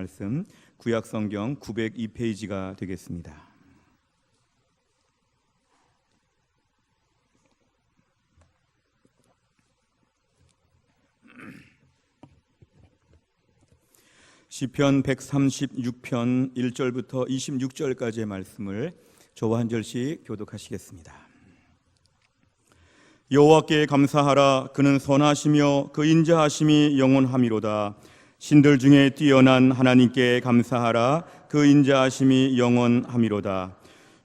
말씀 구약성경 902페이지가 되겠습니다. 시편 136편 1절부터 26절까지의 말씀을 저와 한 절씩 교독하시겠습니다. 여호와께 감사하라. 그는 선하시며 그 인자하심이 영원함이로다. 신들 중에 뛰어난 하나님께 감사하라. 그 인자하심이 영원함이로다.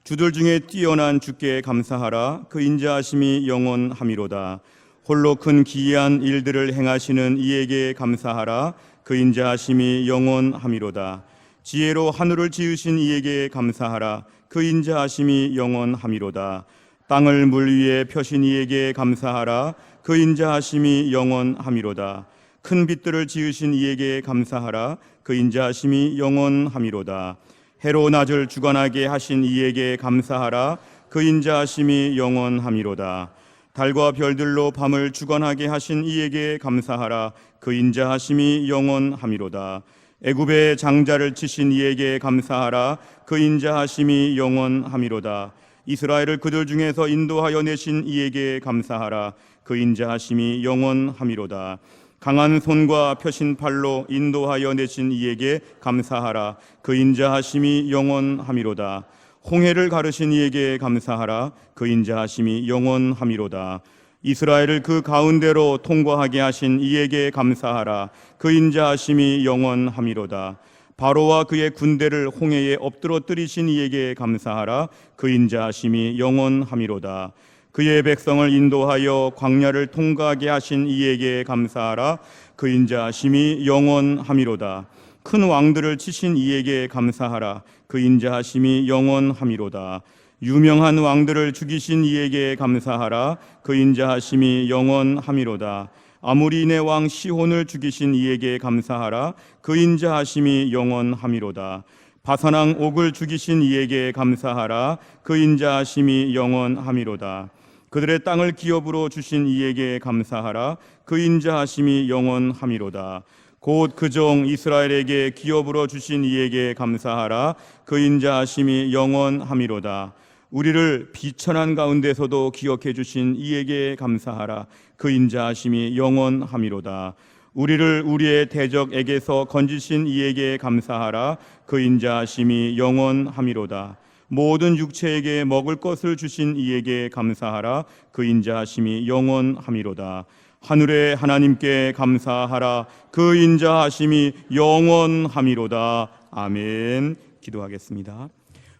주들 중에 뛰어난 주께 감사하라. 그 인자하심이 영원함이로다. 홀로 큰 기이한 일들을 행하시는 이에게 감사하라. 그 인자하심이 영원함이로다. 지혜로 하늘을 지으신 이에게 감사하라. 그 인자하심이 영원함이로다. 땅을 물 위에 펴신 이에게 감사하라. 그 인자하심이 영원함이로다. 큰 빛들을 지으신 이에게 감사하라. 그 인자하심이 영원함이로다. 해로 낮을 주관하게 하신 이에게 감사하라. 그 인자하심이 영원함이로다. 달과 별들로 밤을 주관하게 하신 이에게 감사하라. 그 인자하심이 영원함이로다. 애굽의 장자를 치신 이에게 감사하라. 그 인자하심이 영원함이로다. 이스라엘을 그들 중에서 인도하여 내신 이에게 감사하라. 그 인자하심이 영원함이로다. 강한 손과 펴신 팔로 인도하여 내신 이에게 감사하라. 그 인자하심이 영원함이로다. 홍해를 가르신 이에게 감사하라. 그 인자하심이 영원함이로다. 이스라엘을 그 가운데로 통과하게 하신 이에게 감사하라. 그 인자하심이 영원함이로다. 바로와 그의 군대를 홍해에 엎드러뜨리신 이에게 감사하라. 그 인자하심이 영원함이로다. 그의 백성을 인도하여 광야를 통과하게 하신 이에게 감사하라. 그 인자하심이 영원함이로다. 큰 왕들을 치신 이에게 감사하라. 그 인자하심이 영원함이로다. 유명한 왕들을 죽이신 이에게 감사하라. 그 인자하심이 영원함이로다. 아모리네 왕 시혼을 죽이신 이에게 감사하라. 그 인자하심이 영원함이로다. 바산왕 옥을 죽이신 이에게 감사하라. 그 인자하심이 영원함이로다. 그들의 땅을 기업으로 주신 이에게 감사하라. 그 인자하심이 영원함이로다. 곧 그 종 이스라엘에게 기업으로 주신 이에게 감사하라. 그 인자하심이 영원함이로다. 우리를 비천한 가운데서도 기억해 주신 이에게 감사하라. 그 인자하심이 영원함이로다. 우리를 우리의 대적에게서 건지신 이에게 감사하라. 그 인자하심이 영원함이로다. 모든 육체에게 먹을 것을 주신 이에게 감사하라. 그 인자하심이 영원함이로다. 하늘의 하나님께 감사하라. 그 인자하심이 영원함이로다. 아멘. 기도하겠습니다.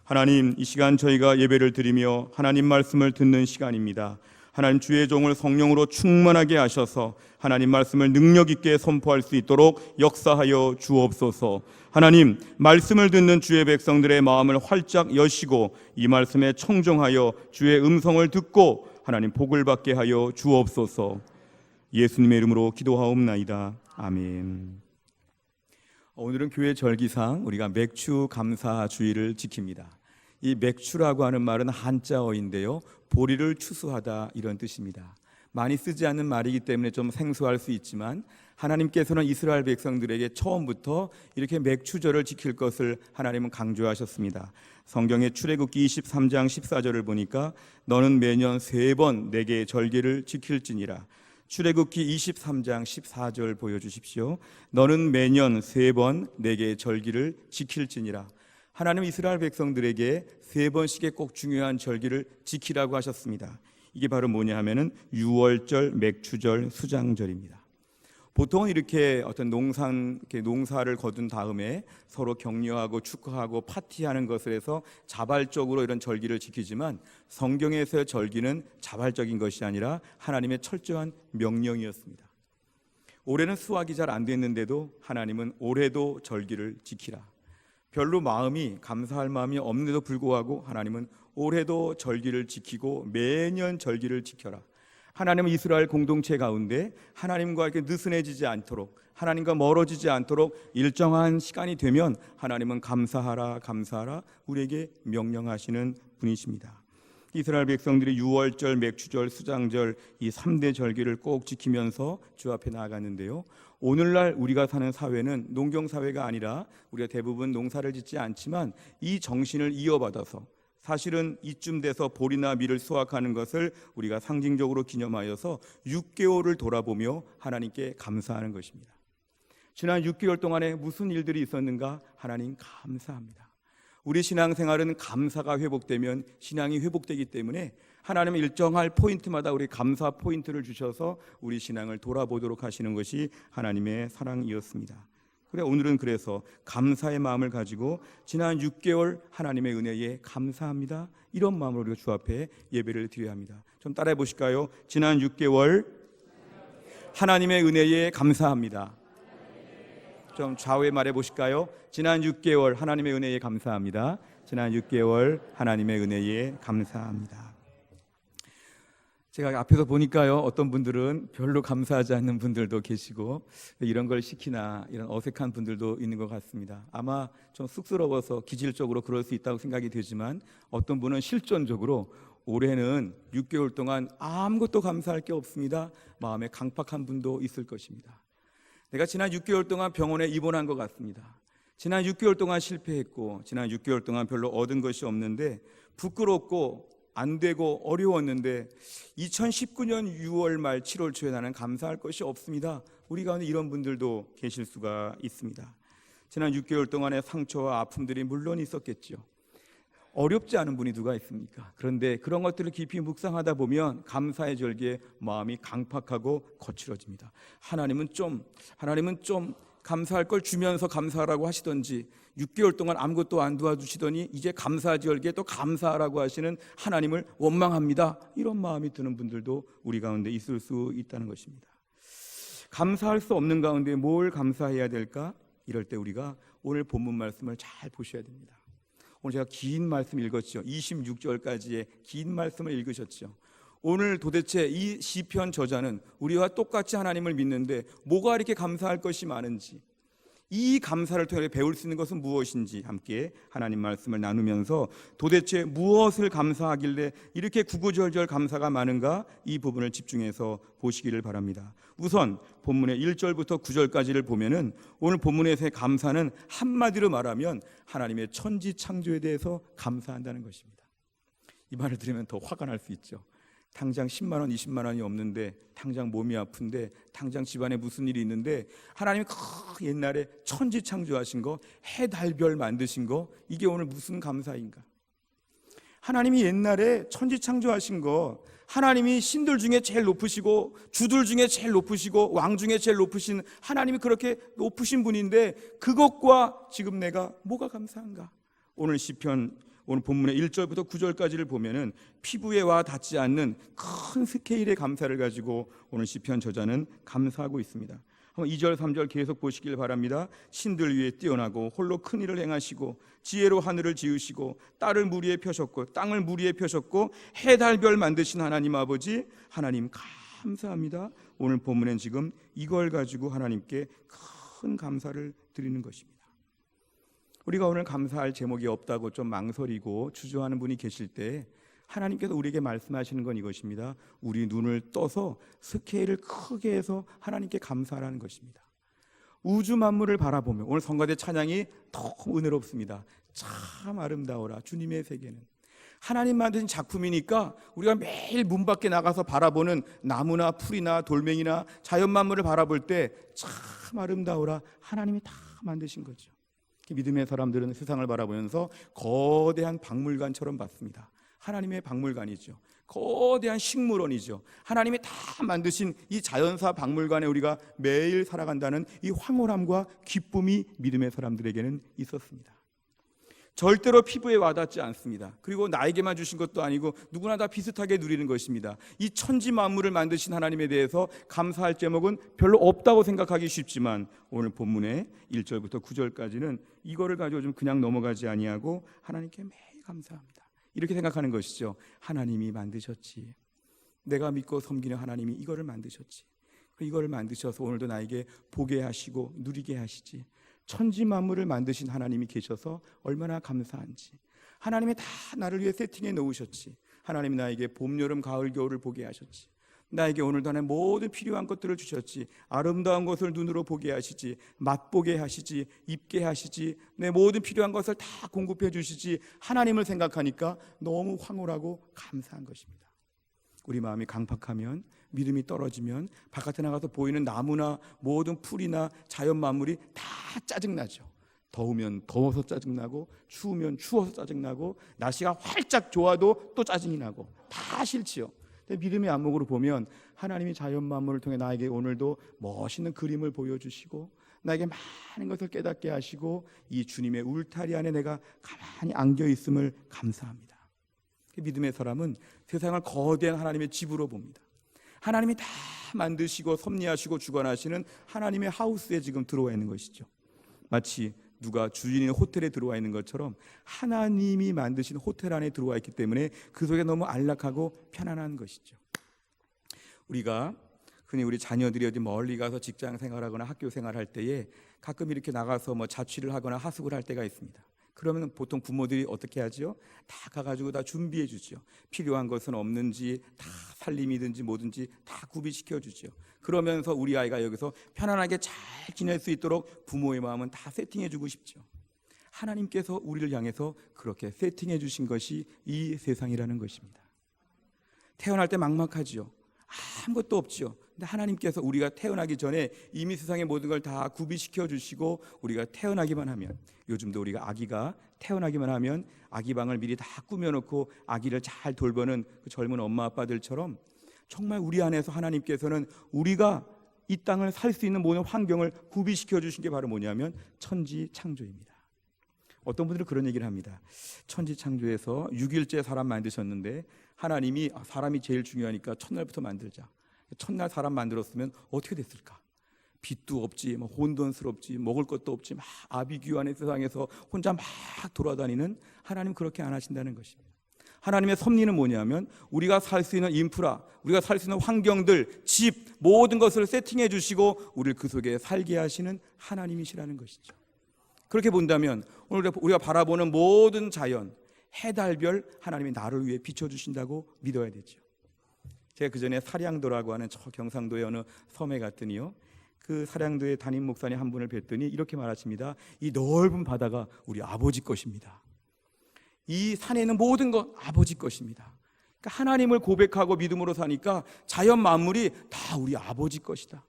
하나님, 이 시간 저희가 예배를 드리며 하나님 말씀을 듣는 시간입니다. 하나님, 주의 종을 성령으로 충만하게 하셔서 하나님 말씀을 능력 있게 선포할 수 있도록 역사하여 주옵소서. 하나님, 말씀을 듣는 주의 백성들의 마음을 활짝 여시고 이 말씀에 청종하여 주의 음성을 듣고 하나님 복을 받게 하여 주옵소서. 예수님의 이름으로 기도하옵나이다. 아멘. 오늘은 교회 절기상 우리가 맥추 감사 주일을 지킵니다. 이 맥추라고 하는 말은 한자어인데요, 보리를 추수하다 이런 뜻입니다. 많이 쓰지 않는 말이기 때문에 좀 생소할 수 있지만 하나님께서는 이스라엘 백성들에게 처음부터 이렇게 맥추절을 지킬 것을 하나님은 강조하셨습니다. 성경의 출애굽기 23장 14절을 보니까 너는 매년 3번 내게 절기를 지킬지니라. 출애굽기 23장 14절 보여주십시오. 너는 매년 3번 내게 절기를 지킬지니라. 하나님 이스라엘 백성들에게 3번씩의 꼭 중요한 절기를 지키라고 하셨습니다. 이게 바로 뭐냐 하면은 유월절, 맥추절, 수장절입니다. 보통은 이렇게 어떤 농사를 거둔 다음에 서로 격려하고 축하하고 파티하는 것을 해서 자발적으로 이런 절기를 지키지만 성경에서의 절기는 자발적인 것이 아니라 하나님의 철저한 명령이었습니다. 올해는 수확이 잘 안 됐는데도 하나님은 올해도 절기를 지키라. 별로 마음이 감사할 마음이 없는데도 불구하고 하나님은 올해도 절기를 지키고 매년 절기를 지켜라. 하나님은 이스라엘 공동체 가운데 하나님과 이렇게 느슨해지지 않도록, 하나님과 멀어지지 않도록 일정한 시간이 되면 하나님은 감사하라 감사하라 우리에게 명령하시는 분이십니다. 이스라엘 백성들이 유월절, 맥추절, 수장절 이 3대 절기를 꼭 지키면서 주 앞에 나아갔는데요, 오늘날 우리가 사는 사회는 농경사회가 아니라 우리가 대부분 농사를 짓지 않지만 이 정신을 이어받아서 사실은 이쯤 돼서 보리나 밀을 수확하는 것을 우리가 상징적으로 기념하여서 6개월을 돌아보며 하나님께 감사하는 것입니다. 지난 6개월 동안에 무슨 일들이 있었는가? 하나님 감사합니다. 우리 신앙생활은 감사가 회복되면 신앙이 회복되기 때문에 하나님은 일정할 포인트마다 우리 감사 포인트를 주셔서 우리 신앙을 돌아보도록 하시는 것이 하나님의 사랑이었습니다. 그래 오늘은 그래서 감사의 마음을 가지고 지난 6개월 하나님의 은혜에 감사합니다. 이런 마음으로 우리가 주 앞에 예배를 드려야 합니다. 좀 따라해 보실까요? 지난 6개월 하나님의 은혜에 감사합니다. 좀 좌우에 말해 보실까요? 지난 6개월 하나님의 은혜에 감사합니다. 지난 6개월 하나님의 은혜에 감사합니다. 제가 앞에서 보니까요, 어떤 분들은 별로 감사하지 않는 분들도 계시고 이런 걸 시키나 이런 어색한 분들도 있는 것 같습니다. 아마 좀 쑥스러워서 기질적으로 그럴 수 있다고 생각이 되지만 어떤 분은 실존적으로 올해는 6개월 동안 아무것도 감사할 게 없습니다. 마음에 강팍한 분도 있을 것입니다. 내가 지난 6개월 동안 병원에 입원한 것 같습니다. 지난 6개월 동안 실패했고 지난 6개월 동안 별로 얻은 것이 없는데 부끄럽고 안 되고 어려웠는데 2019년 6월 말 7월 초에 나는 감사할 것이 없습니다. 우리 가운데 이런 분들도 계실 수가 있습니다. 지난 6개월 동안의 상처와 아픔들이 물론 있었겠죠. 어렵지 않은 분이 누가 있습니까? 그런데 그런 것들을 깊이 묵상하다 보면 감사의 절기에 마음이 강팍하고 거칠어집니다. 하나님은 좀 감사할 걸 주면서 감사하라고 하시던지 6개월 동안 아무것도 안 도와주시더니 이제 감사 절기에 또 감사하라고 하시는 하나님을 원망합니다. 이런 마음이 드는 분들도 우리 가운데 있을 수 있다는 것입니다. 감사할 수 없는 가운데 뭘 감사해야 될까? 이럴 때 우리가 오늘 본문 말씀을 잘 보셔야 됩니다. 오늘 제가 긴 말씀 읽었죠. 26절까지의 긴 말씀을 읽으셨죠. 오늘 도대체 이 시편 저자는 우리와 똑같이 하나님을 믿는데 뭐가 이렇게 감사할 것이 많은지, 이 감사를 통해 배울 수 있는 것은 무엇인지 함께 하나님 말씀을 나누면서 도대체 무엇을 감사하길래 이렇게 구구절절 감사가 많은가, 이 부분을 집중해서 보시기를 바랍니다. 우선 본문의 1절부터 9절까지를 보면은 오늘 본문에서의 감사는 한마디로 말하면 하나님의 천지 창조에 대해서 감사한다는 것입니다. 이 말을 들으면 더 화가 날 수 있죠. 당장 10만 원, 20만 원이 없는데, 당장 몸이 아픈데, 당장 집안에 무슨 일이 있는데 하나님이 옛날에 천지 창조하신 거, 해, 달, 별 만드신 거, 이게 오늘 무슨 감사인가? 하나님이 옛날에 천지 창조하신 거, 하나님이 신들 중에 제일 높으시고 주들 중에 제일 높으시고 왕 중에 제일 높으신 하나님이 그렇게 높으신 분인데 그것과 지금 내가 뭐가 감사한가? 오늘 시편 오늘 본문의 1절부터 9절까지를 보면은 피부에 와 닿지 않는 큰 스케일의 감사를 가지고 오늘 시편 저자는 감사하고 있습니다. 한번 2절 3절 계속 보시길 바랍니다. 신들 위에 뛰어나고 홀로 큰 일을 행하시고 지혜로 하늘을 지으시고 딸을 물 위에 펴셨고 땅을 물 위에 펴셨고 해, 달, 별 만드신 하나님 아버지, 하나님 감사합니다. 오늘 본문엔 지금 이걸 가지고 하나님께 큰 감사를 드리는 것입니다. 우리가 오늘 감사할 제목이 없다고 좀 망설이고 주저하는 분이 계실 때 하나님께서 우리에게 말씀하시는 건 이것입니다. 우리 눈을 떠서 스케일을 크게 해서 하나님께 감사하라는 것입니다. 우주 만물을 바라보며 오늘 성가대 찬양이 너무 은혜롭습니다. 참 아름다워라 주님의 세계는. 하나님 만드신 작품이니까 우리가 매일 문 밖에 나가서 바라보는 나무나 풀이나 돌멩이나 자연 만물을 바라볼 때 참 아름다워라, 하나님이 다 만드신 거죠. 믿음의 사람들은 세상을 바라보면서 거대한 박물관처럼 봤습니다. 하나님의 박물관이죠. 거대한 식물원이죠. 하나님이 다 만드신 이 자연사 박물관에 우리가 매일 살아간다는 이 황홀함과 기쁨이 믿음의 사람들에게는 있었습니다. 절대로 피부에 와닿지 않습니다. 그리고 나에게만 주신 것도 아니고 누구나 다 비슷하게 누리는 것입니다. 이 천지 만물을 만드신 하나님에 대해서 감사할 제목은 별로 없다고 생각하기 쉽지만 오늘 본문의 1절부터 9절까지는 이거를 가지고 좀 그냥 넘어가지 아니하고 하나님께 매일 감사합니다. 이렇게 생각하는 것이죠. 하나님이 만드셨지. 내가 믿고 섬기는 하나님이 이거를 만드셨지. 이거를 만드셔서 오늘도 나에게 보게 하시고 누리게 하시지. 천지 만물을 만드신 하나님이 계셔서 얼마나 감사한지. 하나님이 다 나를 위해 세팅해 놓으셨지. 하나님이 나에게 봄, 여름, 가을, 겨울을 보게 하셨지. 나에게 오늘도 하나님 모든 필요한 것들을 주셨지. 아름다운 것을 눈으로 보게 하시지, 맛보게 하시지, 입게 하시지, 내 모든 필요한 것을 다 공급해 주시지. 하나님을 생각하니까 너무 황홀하고 감사한 것입니다. 우리 마음이 강팍하면, 믿음이 떨어지면 바깥에 나가서 보이는 나무나 모든 풀이나 자연 만물이 다 짜증나죠. 더우면 더워서 짜증나고, 추우면 추워서 짜증나고, 날씨가 활짝 좋아도 또 짜증이 나고, 다 싫지요. 근데 믿음의 안목으로 보면 하나님이 자연 만물을 통해 나에게 오늘도 멋있는 그림을 보여주시고, 나에게 많은 것을 깨닫게 하시고, 이 주님의 울타리 안에 내가 가만히 안겨 있음을 감사합니다. 믿음의 사람은 세상을 거대한 하나님의 집으로 봅니다. 하나님이 다 만드시고 섭리하시고 주관하시는 하나님의 하우스에 지금 들어와 있는 것이죠. 마치 누가 주인인 호텔에 들어와 있는 것처럼 하나님이 만드신 호텔 안에 들어와 있기 때문에 그 속에 너무 안락하고 편안한 것이죠. 우리가 흔히 우리 자녀들이 어디 멀리 가서 직장 생활하거나 학교 생활할 때에 가끔 이렇게 나가서 자취를 하거나 하숙을 할 때가 있습니다. 그러면 보통 부모들이 어떻게 하죠? 다 가가지고 다 준비해 주죠. 필요한 것은 없는지 다 살림이든지 뭐든지 다 구비시켜 주죠. 그러면서 우리 아이가 여기서 편안하게 잘 지낼 수 있도록 부모의 마음은 다 세팅해 주고 싶죠. 하나님께서 우리를 향해서 그렇게 세팅해 주신 것이 이 세상이라는 것입니다. 태어날 때 막막하지요. 아무것도 없죠. 근데 하나님께서 우리가 태어나기 전에 이미 세상의 모든 걸 다 구비시켜 주시고, 우리가 태어나기만 하면, 요즘도 우리가 아기가 태어나기만 하면 아기 방을 미리 다 꾸며놓고 아기를 잘 돌보는 그 젊은 엄마 아빠들처럼 정말 우리 안에서 하나님께서는 우리가 이 땅을 살 수 있는 모든 환경을 구비시켜 주신 게 바로 뭐냐면 천지창조입니다. 어떤 분들은 그런 얘기를 합니다. 천지창조에서 6일째 사람 만드셨는데 하나님이 사람이 제일 중요하니까 첫날부터 만들자. 첫날 사람 만들었으면 어떻게 됐을까? 빛도 없지, 혼돈스럽지, 먹을 것도 없지, 막 아비규환의 세상에서 혼자 막 돌아다니는 하나님, 그렇게 안 하신다는 것입니다. 하나님의 섭리는 뭐냐면 우리가 살 수 있는 인프라, 우리가 살 수 있는 환경들, 집, 모든 것을 세팅해 주시고 우리를 그 속에 살게 하시는 하나님이시라는 것이죠. 그렇게 본다면 오늘 우리가 바라보는 모든 자연, 해달별, 하나님이 나를 위해 비춰주신다고 믿어야 되죠. 제가 그전에 사량도라고 하는 저 경상도의 어느 섬에 갔더니요, 그 사량도의 담임 목사님 한 분을 뵀더니 이렇게 말하십니다. 이 넓은 바다가 우리 아버지 것입니다. 이 산에 있는 모든 것 아버지 것입니다. 그러니까 하나님을 고백하고 믿음으로 사니까 자연 만물이 다 우리 아버지 것이다,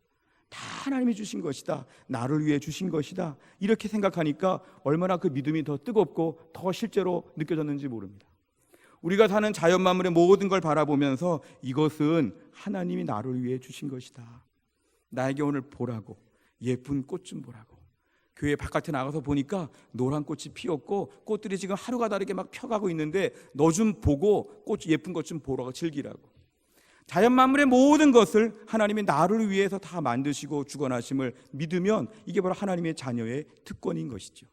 다 하나님이 주신 것이다, 나를 위해 주신 것이다, 이렇게 생각하니까 얼마나 그 믿음이 더 뜨겁고 더 실제로 느껴졌는지 모릅니다. 우리가 사는 자연 만물의 모든 걸 바라보면서 이것은 하나님이 나를 위해 주신 것이다, 나에게 오늘 보라고, 예쁜 꽃 좀 보라고. 교회 바깥에 나가서 보니까 노란 꽃이 피었고 꽃들이 지금 하루가 다르게 막 펴가고 있는데 너 좀 보고 꽃 예쁜 것 좀 보라고, 즐기라고. 자연 만물의 모든 것을 하나님이 나를 위해서 다 만드시고 주관하심을 믿으면 이게 바로 하나님의 자녀의 특권인 것이죠.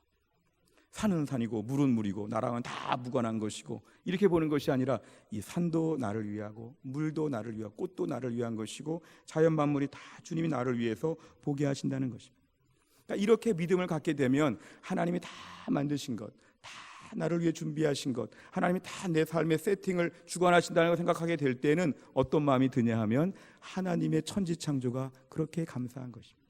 산은 산이고 물은 물이고 나랑은 다 무관한 것이고, 이렇게 보는 것이 아니라 이 산도 나를 위하고 물도 나를 위하고 꽃도 나를 위한 것이고 자연 만물이 다 주님이 나를 위해서 보게 하신다는 것입니다. 그러니까 이렇게 믿음을 갖게 되면 하나님이 다 만드신 것, 다 나를 위해 준비하신 것, 하나님이 다 내 삶의 세팅을 주관하신다는 걸 생각하게 될 때는 어떤 마음이 드냐 하면 하나님의 천지창조가 그렇게 감사한 것입니다.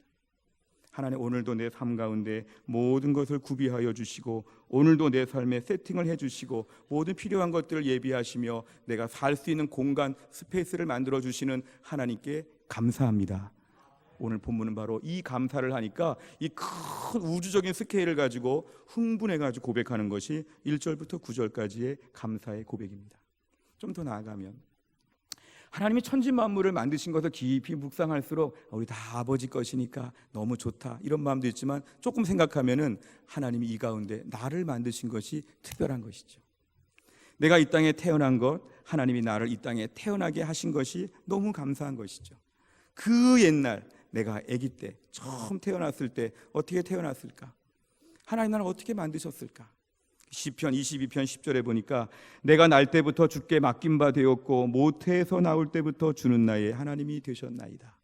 하나님, 오늘도 내 삶 가운데 모든 것을 구비하여 주시고 오늘도 내 삶에 세팅을 해주시고 모든 필요한 것들을 예비하시며 내가 살 수 있는 공간, 스페이스를 만들어 주시는 하나님께 감사합니다. 오늘 본문은 바로 이 감사를 하니까 이 큰 우주적인 스케일을 가지고 흥분해가지고 고백하는 것이 1절부터 9절까지의 감사의 고백입니다. 좀 더 나아가면 하나님이 천지 만물을 만드신 것을 깊이 묵상할수록 우리 다 아버지 것이니까 너무 좋다, 이런 마음도 있지만 조금 생각하면은 하나님이 이 가운데 나를 만드신 것이 특별한 것이죠. 내가 이 땅에 태어난 것, 하나님이 나를 이 땅에 태어나게 하신 것이 너무 감사한 것이죠. 그 옛날 내가 아기 때 처음 태어났을 때 어떻게 태어났을까? 하나님 나를 어떻게 만드셨을까? 시편 22편 10절에 보니까 내가 날 때부터 주께 맡긴 바 되었고 모태에서 나올 때부터 주는 나의 하나님이 되셨나이다.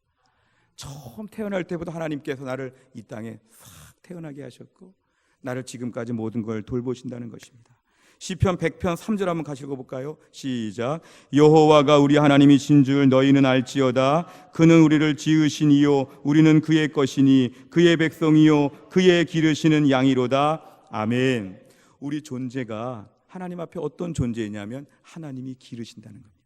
처음 태어날 때부터 하나님께서 나를 이 땅에 싹 태어나게 하셨고 나를 지금까지 모든 걸 돌보신다는 것입니다. 시편 100편 3절 한번 같이 읽어볼까요? 시작. 여호와가 우리 하나님이신 줄 너희는 알지어다. 그는 우리를 지으신 이요 우리는 그의 것이니 그의 백성이요 그의 기르시는 양이로다. 아멘. 우리 존재가 하나님 앞에 어떤 존재이냐면 하나님이 기르신다는 겁니다.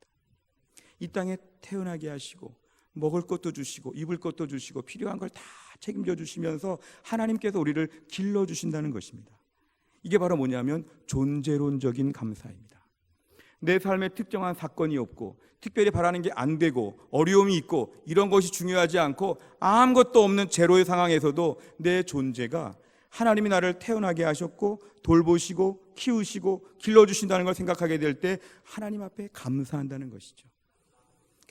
이 땅에 태어나게 하시고 먹을 것도 주시고 입을 것도 주시고 필요한 걸 다 책임져 주시면서 하나님께서 우리를 길러주신다는 것입니다. 이게 바로 뭐냐면 존재론적인 감사입니다. 내 삶에 특정한 사건이 없고 특별히 바라는 게 안 되고 어려움이 있고 이런 것이 중요하지 않고 아무것도 없는 제로의 상황에서도 내 존재가 하나님이 나를 태어나게 하셨고 돌보시고 키우시고 길러주신다는 걸 생각하게 될 때 하나님 앞에 감사한다는 것이죠.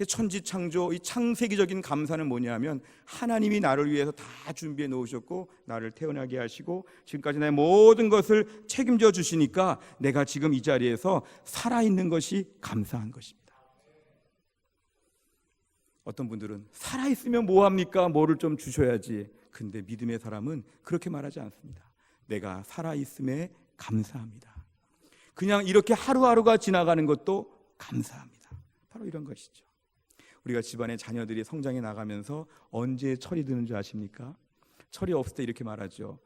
천지창조, 이 창세기적인 감사는 뭐냐면 하나님이 나를 위해서 다 준비해 놓으셨고 나를 태어나게 하시고 지금까지 내 모든 것을 책임져 주시니까 내가 지금 이 자리에서 살아있는 것이 감사한 것입니다. 어떤 분들은 살아있으면 뭐합니까? 뭐를 좀 주셔야지. 근데 믿음의 사람은 그렇게 말하지 않습니다. 내가 살아있음에 감사합니다. 그냥 이렇게 하루하루가 지나가는 것도 감사합니다. 바로 이런 것이죠. 우리가 집안의 자녀들이 성장해 나가면서 언제 철이 드는 줄 아십니까? 철이 없을 때 이렇게 말하죠.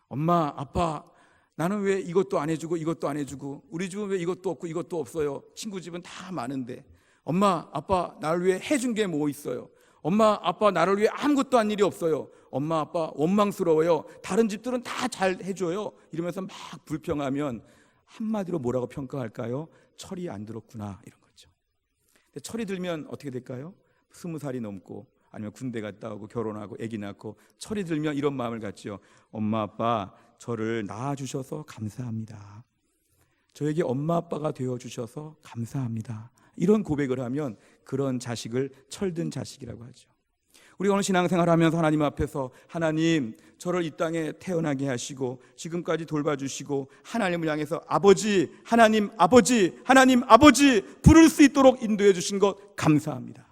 엄마, 아빠, 나는 왜 이것도 안 해주고 이것도 안 해주고 우리 집은 왜 이것도 없고 이것도 없어요? 친구 집은 다 많은데 엄마, 아빠, 나를 위해 해준 게 뭐 있어요? 엄마, 아빠, 나를 위해 아무것도 한 일이 없어요. 엄마, 아빠, 원망스러워요. 다른 집들은 다 잘 해줘요. 이러면서 막 불평하면 한마디로 뭐라고 평가할까요? 철이 안 들었구나, 이런 거죠. 철이 들면 어떻게 될까요? 20살이 넘고 아니면 군대 갔다 오고 결혼하고 아기 낳고 철이 들면 이런 마음을 갖죠. 엄마 아빠 저를 낳아주셔서 감사합니다. 저에게 엄마 아빠가 되어주셔서 감사합니다. 이런 고백을 하면 그런 자식을 철든 자식이라고 하죠. 우리가 오늘 신앙생활하면서 하나님 앞에서 하나님 저를 이 땅에 태어나게 하시고 지금까지 돌봐주시고 하나님을 향해서 아버지, 하나님 아버지, 하나님 아버지 부를 수 있도록 인도해 주신 것 감사합니다.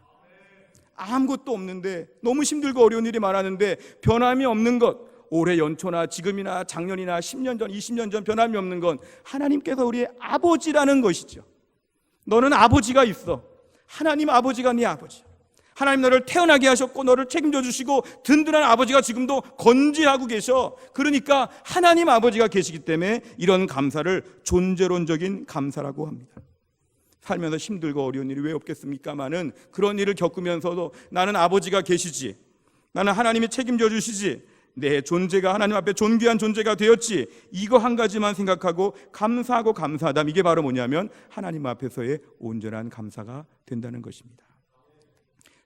아무것도 없는데 너무 힘들고 어려운 일이 많았는데 변함이 없는 것, 올해 연초나 지금이나 작년이나 10년 전, 20년 전 변함이 없는 건 하나님께서 우리의 아버지라는 것이죠. 너는 아버지가 있어. 하나님 아버지가 네 아버지. 하나님 너를 태어나게 하셨고 너를 책임져 주시고 든든한 아버지가 지금도 건재하고 계셔. 그러니까 하나님 아버지가 계시기 때문에 이런 감사를 존재론적인 감사라고 합니다. 살면서 힘들고 어려운 일이 왜 없겠습니까마는 그런 일을 겪으면서도 나는 아버지가 계시지, 나는 하나님이 책임져 주시지, 내 존재가 하나님 앞에 존귀한 존재가 되었지, 이거 한 가지만 생각하고 감사하고 감사하다. 이게 바로 뭐냐면 하나님 앞에서의 온전한 감사가 된다는 것입니다.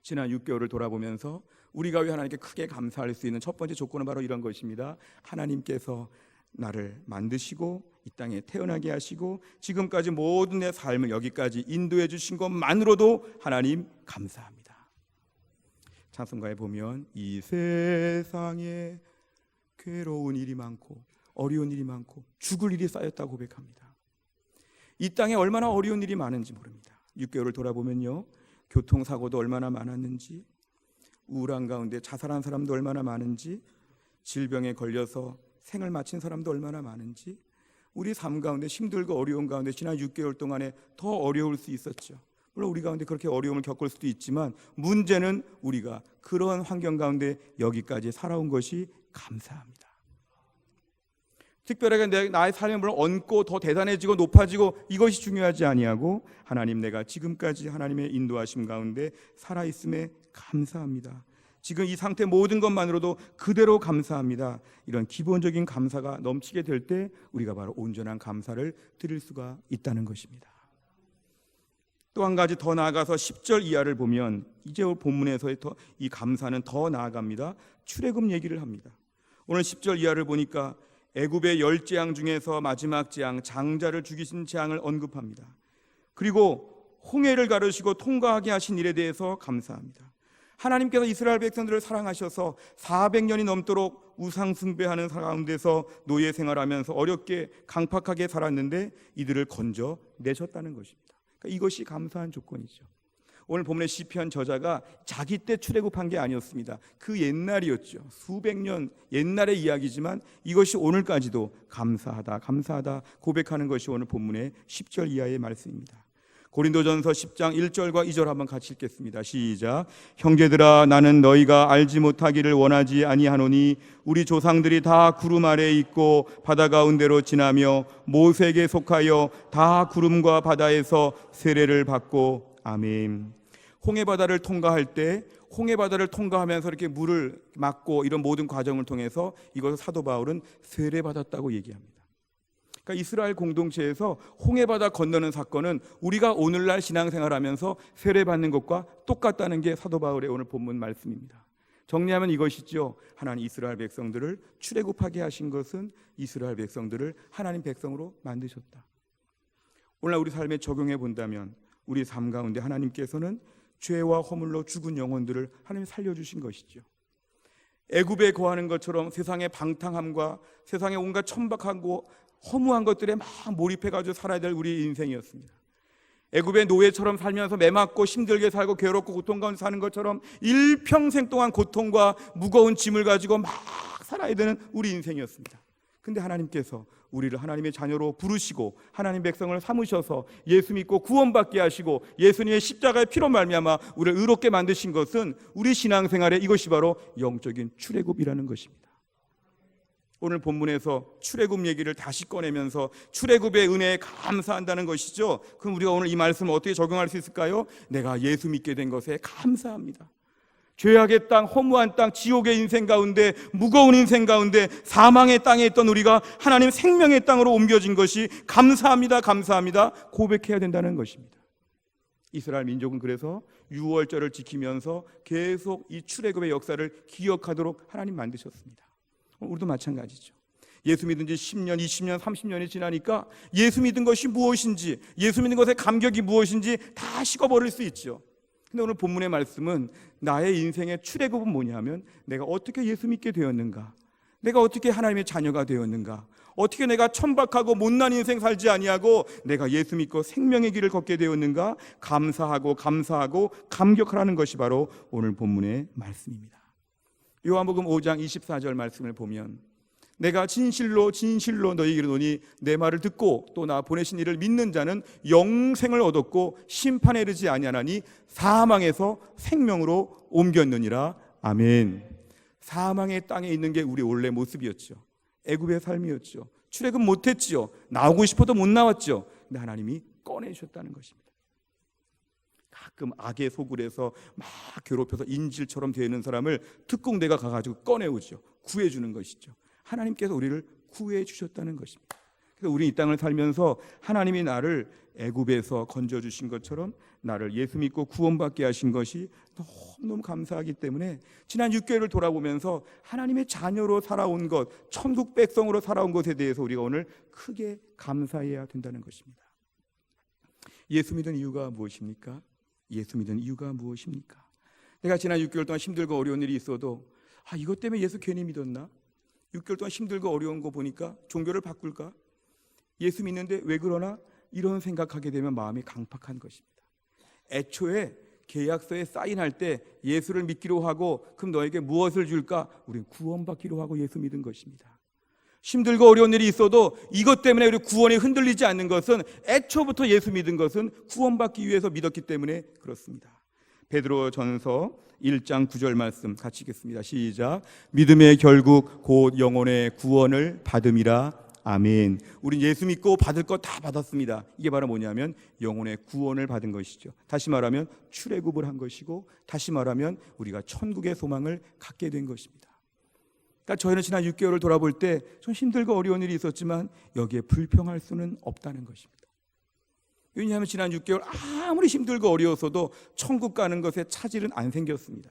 지난 6개월을 돌아보면서 우리가 왜 하나님께 크게 감사할 수 있는 첫 번째 조건은 바로 이런 것입니다. 하나님께서 나를 만드시고 이 땅에 태어나게 하시고 지금까지 모든 내 삶을 여기까지 인도해 주신 것만으로도 하나님 감사합니다. 찬송가에 보면 이 세상에 괴로운 일이 많고 어려운 일이 많고 죽을 일이 쌓였다고 고백합니다. 이 땅에 얼마나 어려운 일이 많은지 모릅니다. 6개월을 돌아보면요, 교통사고도 얼마나 많았는지, 우울한 가운데 자살한 사람도 얼마나 많은지, 질병에 걸려서 생을 마친 사람도 얼마나 많은지, 우리 삶 가운데 힘들고 어려운 가운데 지난 6개월 동안에 더 어려울 수 있었죠. 물론 우리 가운데 그렇게 어려움을 겪을 수도 있지만 문제는 우리가 그러한 환경 가운데 여기까지 살아온 것이 감사합니다. 특별하게 나의 삶의 물을 얹고 더 대단해지고 높아지고 이것이 중요하지 아니하고 하나님 내가 지금까지 하나님의 인도하심 가운데 살아있음에 감사합니다. 지금 이 상태 모든 것만으로도 그대로 감사합니다. 이런 기본적인 감사가 넘치게 될 때 우리가 바로 온전한 감사를 드릴 수가 있다는 것입니다. 또 한 가지 더 나아가서 10절 이하를 보면 이제 본문에서의 이 감사는 더 나아갑니다. 출애굽 얘기를 합니다. 오늘 10절 이하를 보니까 애굽의 10재앙 중에서 마지막 재앙, 장자를 죽이신 재앙을 언급합니다. 그리고 홍해를 가르시고 통과하게 하신 일에 대해서 감사합니다. 하나님께서 이스라엘 백성들을 사랑하셔서 400년이 넘도록 우상 숭배하는 가운데서 노예 생활하면서 어렵게 강팍하게 살았는데 이들을 건져 내셨다는 것입니다. 그러니까 이것이 감사한 조건이죠. 오늘 본문의 시편 저자가 자기 때 출애굽한 게 아니었습니다. 그 옛날이었죠. 수백 년 옛날의 이야기지만 이것이 오늘까지도 감사하다 감사하다 고백하는 것이 오늘 본문의 10절 이하의 말씀입니다. 고린도전서 10장 1절과 2절 한번 같이 읽겠습니다. 시작. 형제들아, 나는 너희가 알지 못하기를 원하지 아니하노니 우리 조상들이 다 구름 아래에 있고 바다 가운데로 지나며 모세에게 속하여 다 구름과 바다에서 세례를 받고. 아멘. 홍해바다를 통과할 때 홍해바다를 통과하면서 이렇게 물을 막고 이런 모든 과정을 통해서 이것을 사도 바울은 세례받았다고 얘기합니다. 그러니까 이스라엘 공동체에서 홍해바다 건너는 사건은 우리가 오늘날 신앙생활하면서 세례받는 것과 똑같다는 게 사도 바울의 오늘 본문 말씀입니다. 정리하면 이것이죠. 하나님 이스라엘 백성들을 출애굽하게 하신 것은 이스라엘 백성들을 하나님 백성으로 만드셨다. 오늘날 우리 삶에 적용해 본다면 우리 삶 가운데 하나님께서는 죄와 허물로 죽은 영혼들을 하나님 살려주신 것이죠. 애굽에 거하는 것처럼 세상의 방탕함과 세상의 온갖 천박하고 허무한 것들에 막 몰입해가지고 살아야 될 우리 인생이었습니다. 애굽의 노예처럼 살면서 매맞고 힘들게 살고 괴롭고 고통 가운데 사는 것처럼 일평생 동안 고통과 무거운 짐을 가지고 막 살아야 되는 우리 인생이었습니다. 근데 하나님께서 우리를 하나님의 자녀로 부르시고 하나님 백성을 삼으셔서 예수 믿고 구원받게 하시고 예수님의 십자가의 피로 말미암아 우리를 의롭게 만드신 것은 우리 신앙생활에 이것이 바로 영적인 출애굽이라는 것입니다. 오늘 본문에서 출애굽 얘기를 다시 꺼내면서 출애굽의 은혜에 감사한다는 것이죠. 그럼 우리가 오늘 이 말씀을 어떻게 적용할 수 있을까요? 내가 예수 믿게 된 것에 감사합니다. 죄악의 땅, 허무한 땅, 지옥의 인생 가운데, 무거운 인생 가운데, 사망의 땅에 있던 우리가 하나님 생명의 땅으로 옮겨진 것이 감사합니다, 감사합니다 고백해야 된다는 것입니다. 이스라엘 민족은 그래서 유월절을 지키면서 계속 이 출애굽의 역사를 기억하도록 하나님 만드셨습니다. 우리도 마찬가지죠. 예수 믿은 지 10년, 20년, 30년이 지나니까 예수 믿은 것이 무엇인지, 예수 믿는 것의 감격이 무엇인지 다 식어버릴 수 있죠. 근데 오늘 본문의 말씀은 나의 인생의 출애굽은 뭐냐면 내가 어떻게 예수 믿게 되었는가, 내가 어떻게 하나님의 자녀가 되었는가, 어떻게 내가 천박하고 못난 인생 살지 아니하고 내가 예수 믿고 생명의 길을 걷게 되었는가, 감사하고 감격하라는 것이 바로 오늘 본문의 말씀입니다. 요한복음 5장 24절 말씀을 보면 내가 진실로 너희에게 이르노니 내 말을 듣고 또 나 보내신 이를 믿는 자는 영생을 얻었고 심판에 이르지 아니하나니 사망에서 생명으로 옮겼느니라. 아멘. 사망의 땅에 있는 게 우리 원래 모습이었죠. 애굽의 삶이었죠. 출애굽 못했지요. 나오고 싶어도 못 나왔죠. 근데 하나님이 꺼내주셨다는 것입니다. 가끔 악의 소굴에서 막 괴롭혀서 인질처럼 되어 있는 사람을 특공대가 가가지고 꺼내오죠. 구해주는 것이죠. 하나님께서 우리를 구해 주셨다는 것입니다. 그래서 우리 이 땅을 살면서 하나님이 나를 애굽에서 건져주신 것처럼 나를 예수 믿고 구원받게 하신 것이 너무너무 감사하기 때문에 지난 6개월을 돌아보면서 하나님의 자녀로 살아온 것, 천국 백성으로 살아온 것에 대해서 우리가 오늘 크게 감사해야 된다는 것입니다. 예수 믿은 이유가 무엇입니까? 예수 믿은 이유가 무엇입니까? 내가 지난 6개월 동안 힘들고 어려운 일이 있어도 이것 때문에 예수 괜히 믿었나? 6개월 동안 힘들고 어려운 거 보니까 종교를 바꿀까? 예수 믿는데 왜 그러나? 이런 생각하게 되면 마음이 강팍한 것입니다. 애초에 계약서에 사인할 때 예수를 믿기로 하고 그럼 너에게 무엇을 줄까? 우리는 구원받기로 하고 예수 믿은 것입니다. 힘들고 어려운 일이 있어도 이것 때문에 우리 구원이 흔들리지 않는 것은 애초부터 예수 믿은 것은 구원받기 위해서 믿었기 때문에 그렇습니다. 베드로전서 1장 9절 말씀 같이 읽겠습니다. 시작. 믿음의 결국 곧 영혼의 구원을 받음이라. 아멘. 우린 예수 믿고 받을 것 다 받았습니다. 이게 바로 뭐냐면 영혼의 구원을 받은 것이죠. 다시 말하면 출애굽을 한 것이고, 다시 말하면 우리가 천국의 소망을 갖게 된 것입니다. 그러니까 저희는 지난 6개월을 돌아볼 때 좀 힘들고 어려운 일이 있었지만 여기에 불평할 수는 없다는 것입니다. 왜냐하면 지난 6개월 아무리 힘들고 어려웠어도 천국 가는 것에 차질은 안 생겼습니다.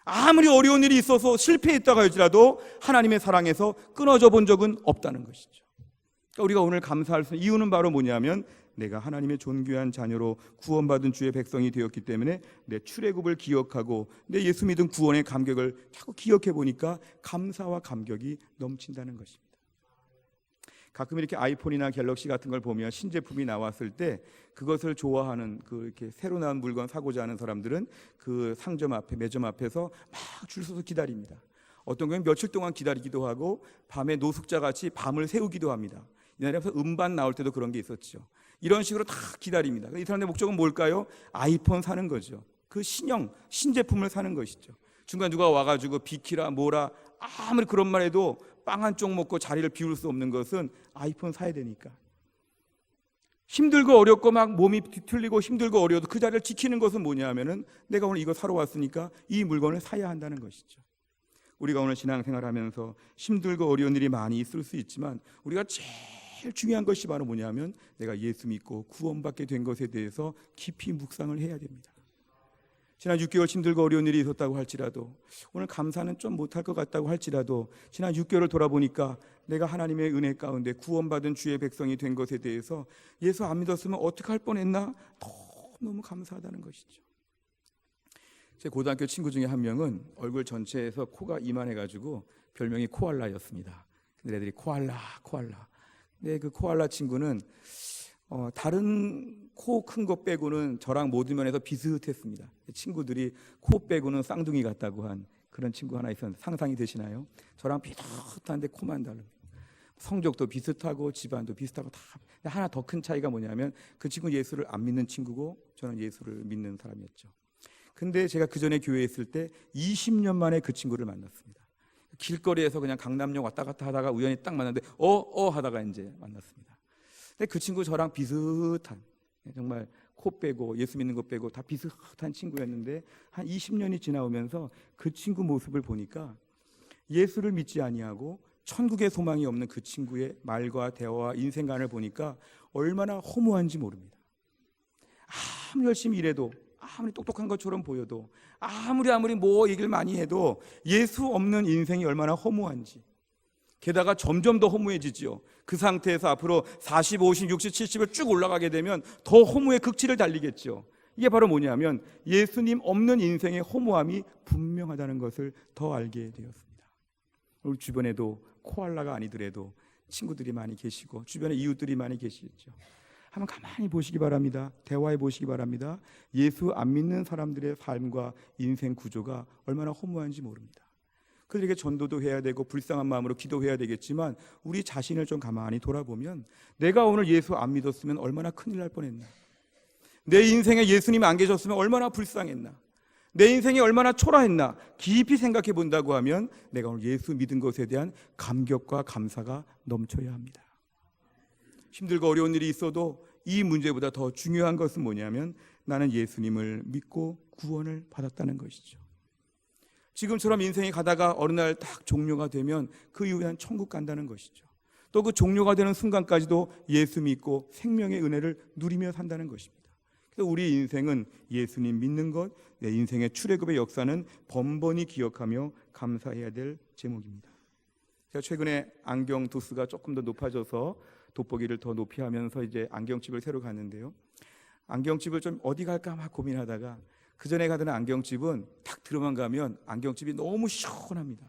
아무리 어려운 일이 있어서 실패했다고 할지라도 하나님의 사랑에서 끊어져 본 적은 없다는 것이죠. 그러니까 우리가 오늘 감사할 수 있는 이유는 바로 뭐냐면 내가 하나님의 존귀한 자녀로 구원받은 주의 백성이 되었기 때문에 내 출애굽을 기억하고 내 예수 믿은 구원의 감격을 자꾸 기억해 보니까 감사와 감격이 넘친다는 것입니다. 가끔 이렇게 아이폰이나 갤럭시 같은 걸 보면 신제품이 나왔을 때 그것을 좋아하는 이렇게 새로 나온 물건 사고자 하는 사람들은 그 상점 앞에, 매점 앞에서 막 줄 서서 기다립니다. 어떤 경우는 며칠 동안 기다리기도 하고 밤에 노숙자 같이 밤을 새우기도 합니다. 옛날에 음반 나올 때도 그런 게 있었죠. 이런 식으로 다 기다립니다. 이 사람들의 목적은 뭘까요? 아이폰 사는 거죠. 그 신제품을 사는 것이죠. 중간 누가 와가지고 비키라 뭐라 아무리 그런 말 해도 빵 한 쪽 먹고 자리를 비울 수 없는 것은 아이폰 사야 되니까. 힘들고 어렵고 막 몸이 뒤틀리고 힘들고 어려워도 그 자리를 지키는 것은 뭐냐 하면은 내가 오늘 이거 사러 왔으니까 이 물건을 사야 한다는 것이죠. 우리가 오늘 신앙생활하면서 힘들고 어려운 일이 많이 있을 수 있지만 우리가 제일 중요한 것이 바로 뭐냐면 내가 예수 믿고 구원받게 된 것에 대해서 깊이 묵상을 해야 됩니다. 지난 6개월 힘들고 어려운 일이 있었다고 할지라도 오늘 감사는 좀 못할 것 같다고 할지라도 지난 6개월을 돌아보니까 내가 하나님의 은혜 가운데 구원받은 주의 백성이 된 것에 대해서 예수 안 믿었으면 어떻게 할 뻔했나 너무 감사하다는 것이죠. 제 고등학교 친구 중에 한 명은 얼굴 전체에서 코가 이만해가지고 별명이 코알라였습니다. 근데 애들이 코알라. 근데 그 코알라 친구는 다른 코 큰 거 빼고는 저랑 모든 면에서 비슷했습니다. 친구들이 코 빼고는 쌍둥이 같다고 한 그런 친구 하나 있었는데 상상이 되시나요? 저랑 비슷한데 코만 다릅니다. 성적도 비슷하고 집안도 비슷하고 다. 하나 더 큰 차이가 뭐냐면 그 친구는 예수를 안 믿는 친구고 저는 예수를 믿는 사람이었죠. 근데 제가 그 전에 교회에 있을 때 20년 만에 그 친구를 만났습니다. 길거리에서 그냥 강남역 왔다 갔다 하다가 우연히 딱 만났는데 하다가 이제 만났습니다. 근데 그 친구 저랑 비슷한, 정말 코 빼고 예수 믿는 거 빼고 다 비슷한 친구였는데 한 20년이 지나오면서 그 친구 모습을 보니까 예수를 믿지 아니하고 천국의 소망이 없는 그 친구의 말과 대화와 인생관을 보니까 얼마나 허무한지 모릅니다. 아무리 열심히 일해도, 아무리 똑똑한 것처럼 보여도, 아무리 뭐 얘기를 많이 해도 예수 없는 인생이 얼마나 허무한지, 게다가 점점 더 허무해지죠. 그 상태에서 앞으로 40, 50, 60, 70을 쭉 올라가게 되면 더 허무의 극치를 달리겠죠. 이게 바로 뭐냐면 예수님 없는 인생의 허무함이 분명하다는 것을 더 알게 되었습니다. 우리 주변에도 코알라가 아니더라도 친구들이 많이 계시고 주변에 이웃들이 많이 계시겠죠. 한번 가만히 보시기 바랍니다. 대화해 보시기 바랍니다. 예수 안 믿는 사람들의 삶과 인생 구조가 얼마나 허무한지 모릅니다. 그들에게 전도도 해야 되고 불쌍한 마음으로 기도해야 되겠지만 우리 자신을 좀 가만히 돌아보면 내가 오늘 예수 안 믿었으면 얼마나 큰일 날 뻔했나, 내 인생에 예수님이 안 계셨으면 얼마나 불쌍했나, 내 인생이 얼마나 초라했나 깊이 생각해 본다고 하면 내가 오늘 예수 믿은 것에 대한 감격과 감사가 넘쳐야 합니다. 힘들고 어려운 일이 있어도 이 문제보다 더 중요한 것은 뭐냐면 나는 예수님을 믿고 구원을 받았다는 것이죠. 지금처럼 인생이 가다가 어느 날 딱 종료가 되면 그 이후에 한 천국 간다는 것이죠. 또 그 종료가 되는 순간까지도 예수 믿고 생명의 은혜를 누리며 산다는 것입니다. 그래서 우리 인생은 예수님 믿는 것, 내 인생의 출애굽의 역사는 번번이 기억하며 감사해야 될 제목입니다. 제가 최근에 안경 도수가 조금 더 높아져서 돋보기를 더 높이 하면서 이제 안경집을 새로 갔는데요. 안경집을 좀 어디 갈까 막 고민하다가 그 전에 가던 안경집은 딱 들어만 가면 안경집이 너무 시원합니다.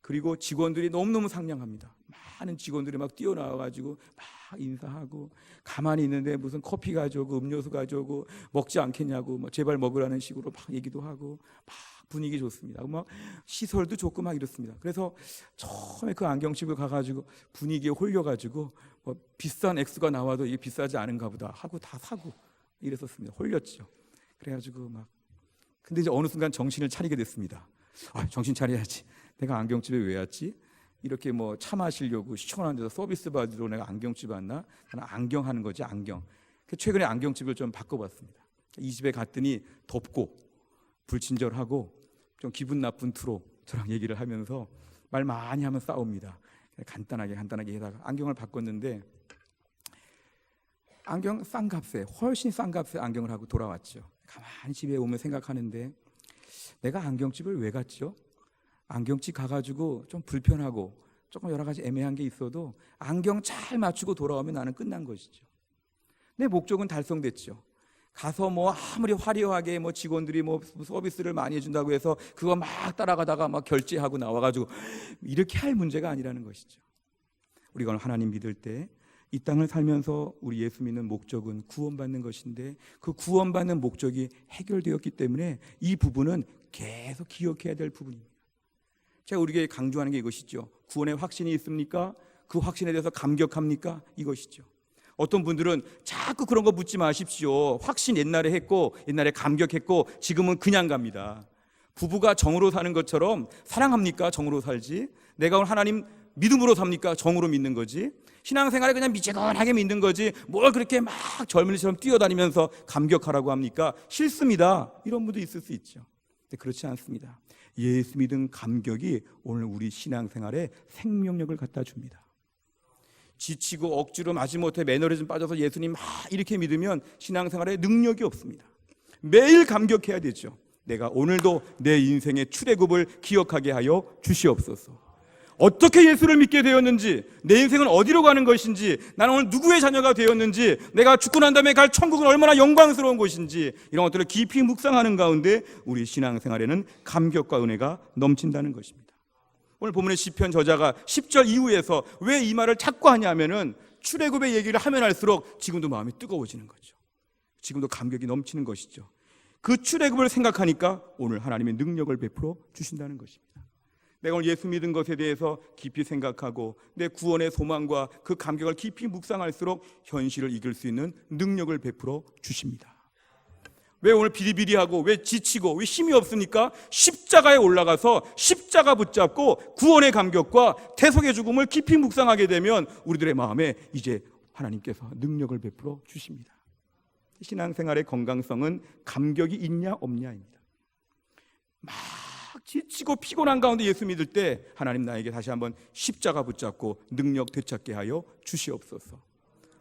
그리고 직원들이 너무너무 상냥합니다. 많은 직원들이 막 뛰어나와가지고 막 인사하고 가만히 있는데 무슨 커피 가져오고 음료수 가져오고 먹지 않겠냐고 뭐 제발 먹으라는 식으로 막 얘기도 하고 막 분위기 좋습니다. 막 시설도 좋고 막 이렇습니다. 그래서 처음에 그 안경집을 가가지고 분위기에 홀려가지고 뭐 비싼 액수가 나와도 이게 비싸지 않은가 보다 하고 다 사고 이랬었습니다. 홀렸죠. 그래가지고 막 근데 이제 어느 순간 정신을 차리게 됐습니다. 정신 차려야지. 내가 안경집에 왜 왔지? 이렇게 뭐 차 마시려고 시원한 데서 서비스 받으러 내가 안경집 왔나? 나는 안경 하는 거지, 안경. 최근에 안경집을 좀 바꿔봤습니다. 이 집에 갔더니 덥고 불친절하고 좀 기분 나쁜 투로 저랑 얘기를 하면서 말 많이 하면 싸웁니다. 간단하게 하다가 안경을 바꿨는데 안경 싼 값에, 훨씬 싼 값에 안경을 하고 돌아왔죠. 가만히 집에 오면 생각하는데 내가 안경집을 왜 갔죠? 안경집 가가지고 좀 불편하고 조금 여러 가지 애매한 게 있어도 안경 잘 맞추고 돌아오면 나는 끝난 것이죠. 내 목적은 달성됐죠. 가서 뭐 아무리 화려하게 뭐 직원들이 뭐 서비스를 많이 해준다고 해서 그거 막 따라가다가 막 결제하고 나와가지고 이렇게 할 문제가 아니라는 것이죠. 우리가 하나님 믿을 때 이 땅을 살면서 우리 예수 믿는 목적은 구원받는 것인데 그 구원받는 목적이 해결되었기 때문에 이 부분은 계속 기억해야 될 부분입니다. 제가 우리에게 강조하는 게 이것이죠. 구원의 확신이 있습니까? 그 확신에 대해서 감격합니까? 이것이죠. 어떤 분들은 자꾸 그런 거 묻지 마십시오. 확신 옛날에 했고 옛날에 감격했고 지금은 그냥 갑니다. 부부가 정으로 사는 것처럼 사랑합니까? 정으로 살지. 내가 오늘 하나님 믿음으로 삽니까? 정으로 믿는 거지. 신앙생활에 그냥 미지근하게 믿는 거지 뭘 그렇게 막 젊은이처럼 뛰어다니면서 감격하라고 합니까? 싫습니다. 이런 분도 있을 수 있죠. 근데 그렇지 않습니다. 예수 믿음 감격이 오늘 우리 신앙생활에 생명력을 갖다 줍니다. 지치고 억지로 마지못해 매너리즘 빠져서 예수님 막 이렇게 믿으면 신앙생활에 능력이 없습니다. 매일 감격해야 되죠. 내가 오늘도 내 인생의 출애굽을 기억하게 하여 주시옵소서. 어떻게 예수를 믿게 되었는지, 내 인생은 어디로 가는 것인지, 나는 오늘 누구의 자녀가 되었는지, 내가 죽고 난 다음에 갈 천국은 얼마나 영광스러운 곳인지, 이런 것들을 깊이 묵상하는 가운데 우리 신앙생활에는 감격과 은혜가 넘친다는 것입니다. 오늘 본문의 시편 저자가 10절 이후에서 왜 이 말을 자꾸 하냐면은 출애굽의 얘기를 하면 할수록 지금도 마음이 뜨거워지는 거죠. 지금도 감격이 넘치는 것이죠. 그 출애굽을 생각하니까 오늘 하나님의 능력을 베풀어 주신다는 것입니다. 내가 오늘 예수 믿은 것에 대해서 깊이 생각하고 내 구원의 소망과 그 감격을 깊이 묵상할수록 현실을 이길 수 있는 능력을 베풀어 주십니다. 왜 오늘 비리비리하고 왜 지치고 왜 힘이 없으니까 십자가에 올라가서 십자가 붙잡고 구원의 감격과 대속의 죽음을 깊이 묵상하게 되면 우리들의 마음에 이제 하나님께서 능력을 베풀어 주십니다. 신앙생활의 건강성은 감격이 있냐 없냐입니다. 막 지치고 피곤한 가운데 예수 믿을 때 하나님 나에게 다시 한번 십자가 붙잡고 능력 되찾게 하여 주시옵소서.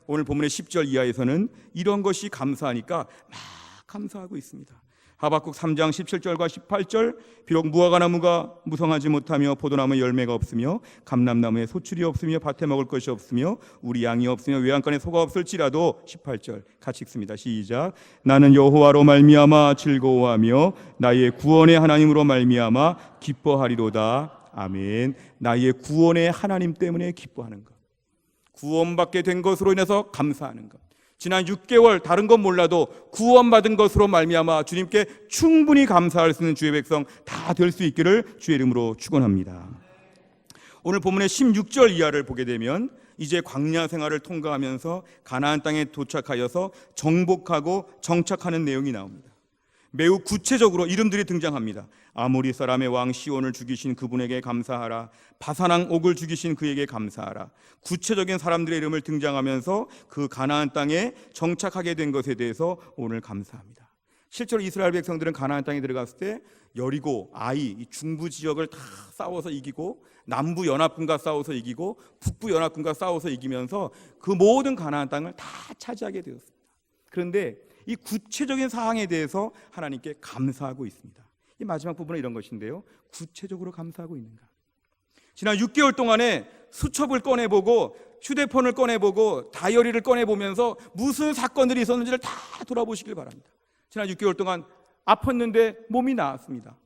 오늘 본문의 10절 이하에서는 이런 것이 감사하니까 막 감사하고 있습니다. 하박국 3장 17절과 18절 비록 무화과나무가 무성하지 못하며 포도나무에 열매가 없으며 감람나무에 소출이 없으며 밭에 먹을 것이 없으며 우리 양이 없으며 외양간에 소가 없을지라도 18절 같이 읽습니다. 시작. 나는 여호와로 말미암아 즐거워하며 나의 구원의 하나님으로 말미암아 기뻐하리로다. 아멘. 나의 구원의 하나님 때문에 기뻐하는 것, 구원받게 된 것으로 인해서 감사하는 것, 지난 6개월 다른 건 몰라도 구원받은 것으로 말미암아 주님께 충분히 감사할 수 있는 주의 백성 다 될 수 있기를 주의 이름으로 축원합니다. 오늘 본문의 16절 이하를 보게 되면 이제 광야 생활을 통과하면서 가나안 땅에 도착하여서 정복하고 정착하는 내용이 나옵니다. 매우 구체적으로 이름들이 등장합니다. 아모리 사람의 왕 시온을 죽이신 그분에게 감사하라. 바산왕 옥을 죽이신 그에게 감사하라. 구체적인 사람들의 이름을 등장하면서 그 가나안 땅에 정착하게 된 것에 대해서 오늘 감사합니다. 실제로 이스라엘 백성들은 가나안 땅에 들어갔을 때 여리고, 아이, 이 중부 지역을 다 싸워서 이기고 남부 연합군과 싸워서 이기고 북부 연합군과 싸워서 이기면서 그 모든 가나안 땅을 다 차지하게 되었습니다. 그런데 이 구체적인 사항에 대해서 하나님께 감사하고 있습니다. 이 마지막 부분은 이런 것인데요, 구체적으로 감사하고 있는가? 지난 6개월 동안에 수첩을 꺼내보고 휴대폰을 꺼내보고 다이어리를 꺼내보면서 무슨 사건들이 있었는지를 다 돌아보시길 바랍니다. 지난 6개월 동안 아팠는데 몸이 나았습니다.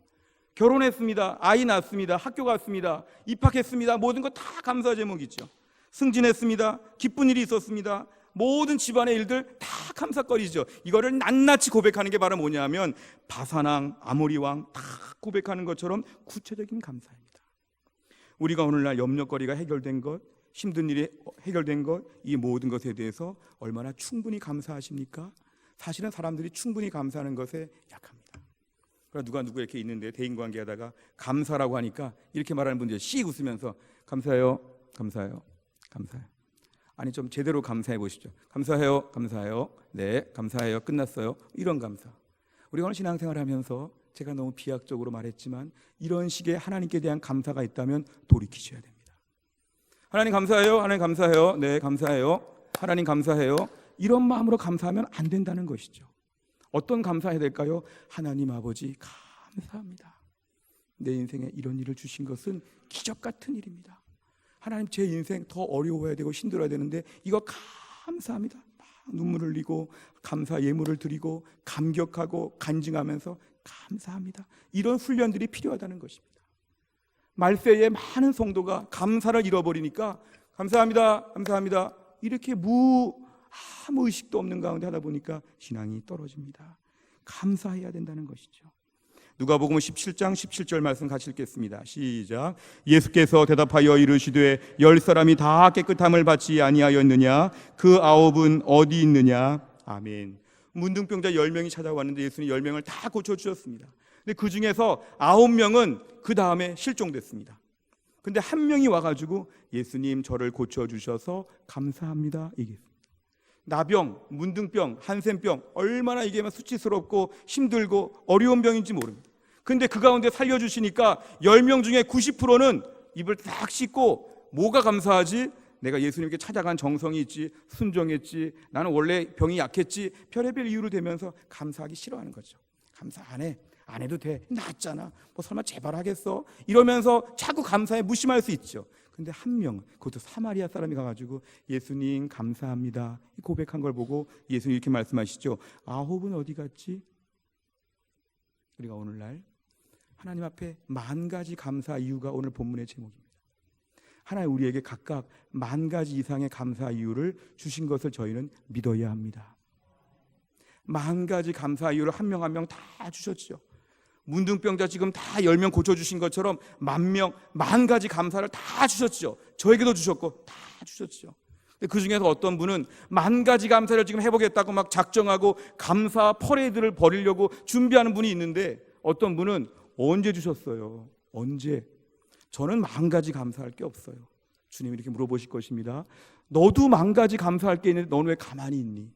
결혼했습니다. 아이 낳았습니다. 학교 갔습니다. 입학했습니다. 모든 것 다 감사 제목이죠. 승진했습니다. 기쁜 일이 있었습니다. 모든 집안의 일들 다 감사거리죠. 이거를 낱낱이 고백하는 게 바로 뭐냐면 바산왕, 아모리 왕 다 고백하는 것처럼 구체적인 감사입니다. 우리가 오늘날 염려거리가 해결된 것, 힘든 일이 해결된 것, 이 모든 것에 대해서 얼마나 충분히 감사하십니까? 사실은 사람들이 충분히 감사하는 것에 약합니다. 그러나 누가 누구 이렇게 있는데 대인관계하다가 감사라고 하니까 이렇게 말하는 분들이 씩 웃으면서 감사해요, 감사해요, 감사해요. 아니 좀 제대로 감사해 보시죠. 감사해요, 감사해요, 네, 감사해요, 끝났어요. 이런 감사. 우리가 오늘 신앙생활을 하면서 제가 너무 비약적으로 말했지만 이런 식의 하나님께 대한 감사가 있다면 돌이키셔야 됩니다. 하나님 감사해요, 하나님 감사해요, 네, 감사해요, 하나님 감사해요. 이런 마음으로 감사하면 안 된다는 것이죠. 어떤 감사해야 될까요? 하나님 아버지 감사합니다. 내 인생에 이런 일을 주신 것은 기적 같은 일입니다. 하나님 제 인생 더 어려워야 되고 힘들어야 되는데 이거 감사합니다. 막 눈물을 흘리고 감사 예물을 드리고 감격하고 간증하면서 감사합니다. 이런 훈련들이 필요하다는 것입니다. 말세에 많은 성도가 감사를 잃어버리니까 감사합니다, 감사합니다. 이렇게 아무 의식도 없는 가운데 하다 보니까 신앙이 떨어집니다. 감사해야 된다는 것이죠. 누가복음 17장 17절 말씀 같이 읽겠습니다. 시작. 예수께서 대답하여 이르시되 10사람이 다 깨끗함을 받지 아니하였느냐? 그 9은 어디 있느냐? 아멘. 문둥병자 10명이 찾아왔는데 예수님 10명을 다 고쳐주셨습니다. 근데 그 중에서 9명은 그 다음에 실종됐습니다. 근데 한 명이 와가지고 예수님 저를 고쳐주셔서 감사합니다 얘기했습니다. 나병, 문둥병, 한센병 얼마나 이게 수치스럽고 힘들고 어려운 병인지 모릅니다. 근데 그 가운데 살려주시니까 10명 중에 90%는 입을 딱 씻고 뭐가 감사하지? 내가 예수님께 찾아간 정성이 있지, 순종했지, 나는 원래 병이 약했지, 별의별 이유로 되면서 감사하기 싫어하는 거죠. 감사 안 해도 돼, 낫잖아, 뭐 설마 제발 하겠어? 이러면서 자꾸 감사에 무심할 수 있죠. 근데 한 명, 그것도 사마리아 사람이 가가지고 예수님 감사합니다 고백한 걸 보고 예수님 이렇게 말씀하시죠. 9은 어디 갔지? 우리가 오늘날 하나님 앞에 10,000가지 감사 이유가 오늘 본문의 제목입니다. 하나님 우리에게 각각 10,000가지 이상의 감사 이유를 주신 것을 저희는 믿어야 합니다. 10,000가지 감사 이유를 한 명 한 명 다 주셨죠. 문둥병자 지금 다 10명 고쳐주신 것처럼 10,000명, 10,000가지 감사를 다 주셨죠. 저에게도 주셨고 다 주셨죠. 그 중에서 어떤 분은 10,000가지 감사를 지금 해보겠다고 막 작정하고 감사 퍼레이드를 벌이려고 준비하는 분이 있는데 어떤 분은 언제 주셨어요? 언제? 저는 10,000가지 감사할 게 없어요. 주님이 이렇게 물어보실 것입니다. 너도 10,000가지 감사할 게 있는데 너는 왜 가만히 있니?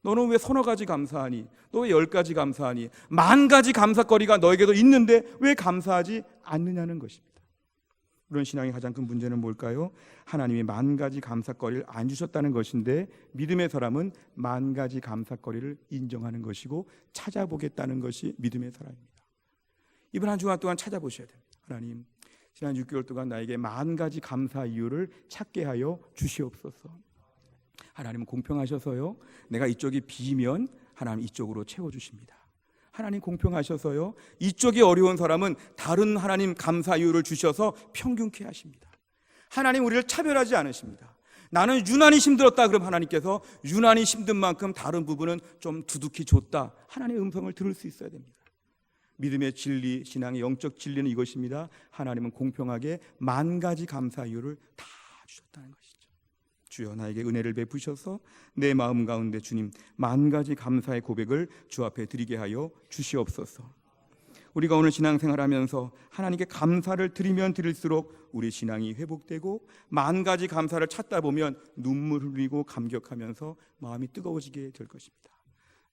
너는 왜 3-4가지 감사하니? 너 왜 10가지 감사하니? 10,000가지 감사거리가 너에게도 있는데 왜 감사하지 않느냐는 것입니다. 그런 신앙의 가장 큰 문제는 뭘까요? 하나님이 10,000가지 감사거리를 안 주셨다는 것인데 믿음의 사람은 10,000가지 감사거리를 인정하는 것이고 찾아보겠다는 것이 믿음의 사람입니다. 이번 한 주간 동안 찾아보셔야 됩니다. 하나님, 지난 6개월 동안 나에게 10,000가지 감사 이유를 찾게 하여 주시옵소서. 하나님은 공평하셔서요, 내가 이쪽이 비면 하나님 이쪽으로 채워주십니다. 하나님 공평하셔서요, 이쪽이 어려운 사람은 다른 하나님 감사 이유를 주셔서 평균케 하십니다. 하나님 우리를 차별하지 않으십니다. 나는 유난히 힘들었다 그럼 하나님께서 유난히 힘든 만큼 다른 부분은 좀 두둑히 줬다, 하나님의 음성을 들을 수 있어야 됩니다. 믿음의 진리, 신앙의 영적 진리는 이것입니다. 하나님은 공평하게 10,000가지 감사 이유를 다 주셨다는 것이죠. 주여 나에게 은혜를 베푸셔서 내 마음 가운데 주님 10,000가지 감사의 고백을 주 앞에 드리게 하여 주시옵소서. 우리가 오늘 신앙생활하면서 하나님께 감사를 드리면 드릴수록 우리 신앙이 회복되고 10,000가지 감사를 찾다 보면 눈물 흘리고 감격하면서 마음이 뜨거워지게 될 것입니다.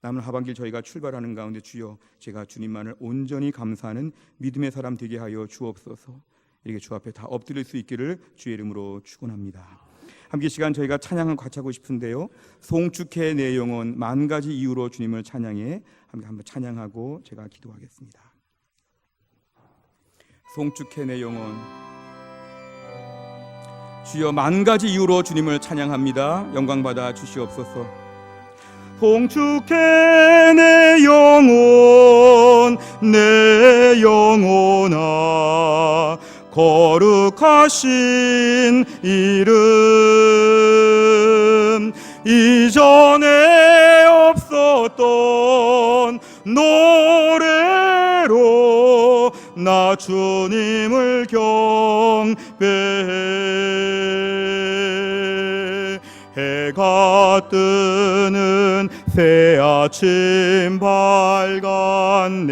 남은 하반기를 저희가 출발하는 가운데 주여 제가 주님만을 온전히 감사하는 믿음의 사람 되게 하여 주옵소서. 이렇게 주 앞에 다 엎드릴 수 있기를 주의 이름으로 축원합니다. 함께 시간 저희가 찬양을 같이 하고 싶은데요, 송축해 내 영혼 10,000가지 이유로 주님을 찬양해 함께 한번 찬양하고 제가 기도하겠습니다. 송축해 내 영혼, 주여 10,000가지 이유로 주님을 찬양합니다. 영광 받아 주시옵소서. 송축해 내 영혼, 내 영혼아, 거룩하신 이름, 이전에 없었던 노래로 나 주님을 경배해. 해가 뜨는 새 아침 밝았네.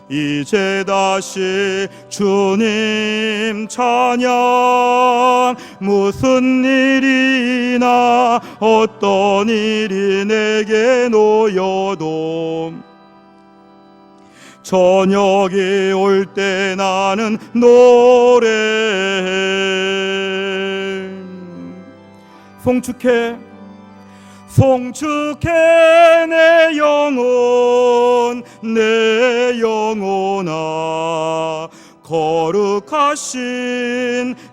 이제 다시 주님 찬양. 무슨 일이나 어떤 일이 내게 놓여도 저녁이 올 때 나는 노래해. 송축해 내 영혼, 내 영혼아, 거룩하신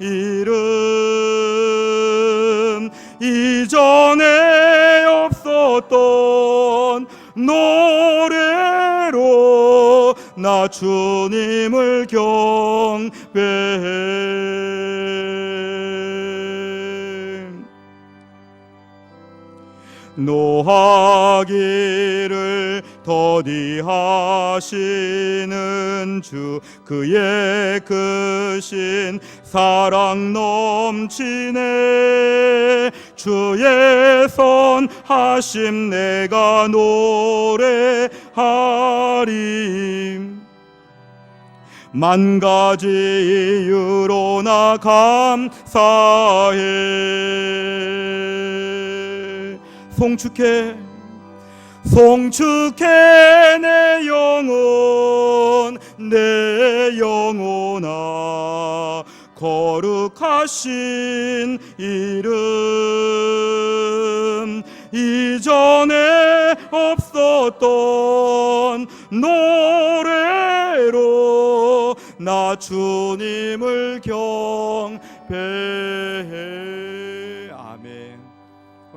이름, 이전에 없었던 노래로 나 주님을 경배해. 노하기를 더디하시는 주, 그의 크신 사랑 넘치네. 주의 선하심 내가 노래하리. 만 가지 이유로 나 감사해. 송축해 내 영혼, 내 영혼아, 거룩하신 이름. 이전에 없었던 노래로 나 주님을 경배해. 아멘.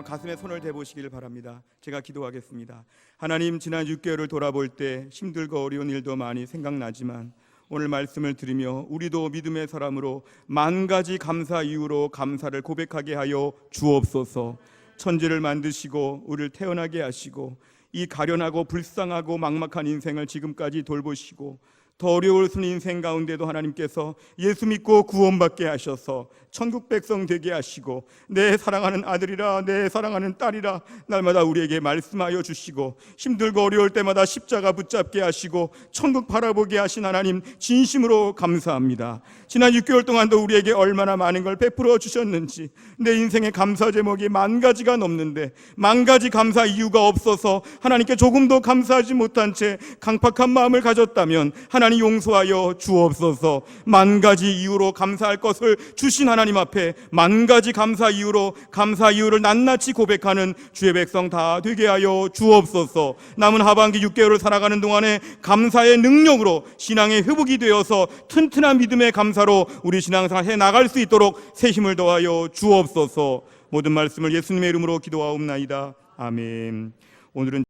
가슴에 손을 대보시기를 바랍니다. 제가 기도하겠습니다. 하나님, 지난 6개월을 돌아볼 때 힘들고 어려운 일도 많이 생각나지만 오늘 말씀을 들으며 우리도 믿음의 사람으로 만 가지 감사 이유로 감사를 고백하게 하여 주옵소서. 천지를 만드시고 우리를 태어나게 하시고 이 가련하고 불쌍하고 막막한 인생을 지금까지 돌보시고 더 어려울 인생 가운데도 하나님께서 예수 믿고 구원받게 하셔서 천국 백성 되게 하시고 내 사랑하는 아들이라, 내 사랑하는 딸이라 날마다 우리에게 말씀하여 주시고 힘들고 어려울 때마다 십자가 붙잡게 하시고 천국 바라보게 하신 하나님, 진심으로 감사합니다. 지난 6개월 동안도 우리에게 얼마나 많은 걸 베풀어 주셨는지, 내 인생의 감사 제목이 만 가지가 넘는데 만 가지 감사 이유가 없어서 하나님께 조금도 감사하지 못한 채 강팍한 마음을 가졌다면 하나님 용서하여 주옵소서. 만 가지 이유로 감사할 것을 주신 하나님 앞에 만 가지 감사 이유로 감사 이유를 낱낱이 고백하는 주의 백성 다 되게 하여 주옵소서. 남은 하반기 6개월을 살아가는 동안에 감사의 능력으로 신앙의 회복이 되어서 튼튼한 믿음의 감사로 우리 신앙생활 해나갈 수 있도록 새 힘을 더하여 주옵소서. 모든 말씀을 예수님의 이름으로 기도하옵나이다. 아멘. 오늘은